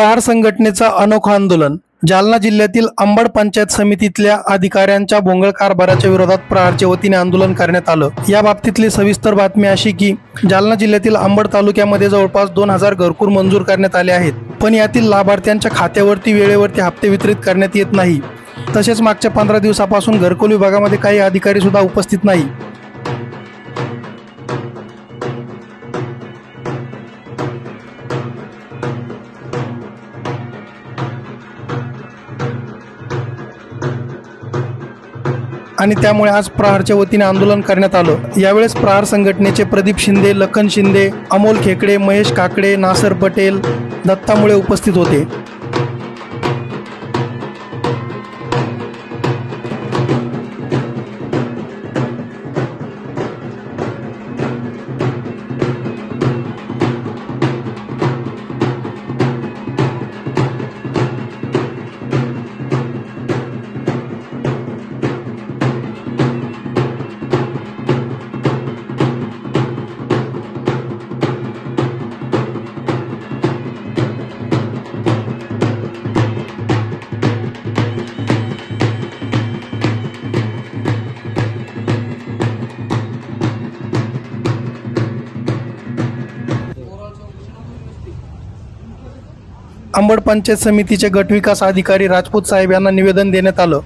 प्रहार संघटनेचा अनोखा आंदोलन। जालना जिल्ह्यातील अंबड पंचायत समितीतल्या अधिकाऱ्यांच्या भोंगळ कारभाराच्या विरोधात प्रहारच्या वतीने आंदोलन करण्यात आलं। या बाबतीतली सविस्तर बातमी अशी की जालना जिल्ह्यातील अंबड तालुक्यामध्ये जवळपास 2000 घरकुल मंजूर करण्यात आले आहेत, पण यातील लाभार्थ्यांच्या खात्यावरती वेळेवरती हप्ते वितरित करण्यात येत नाही। तसेच मागच्या 15 दिवसापासून घरकुल विभागामध्ये काही अधिकारी सुद्धा उपस्थित नाही। आणि त्यामुळे आज प्रहारच्या वतीने आंदोलन करण्यात आलं। यावेळेस प्रहार संघटनेचे प्रदीप शिंदे, लखन शिंदे, अमोल खेकडे, महेश काकडे, नासर पटेल, दत्ता मुळे उपस्थित होते। अंबड पंचायत समितीचे गटविकास अधिकारी राजपूत साहेब यांना निवेदन देण्यात आलं।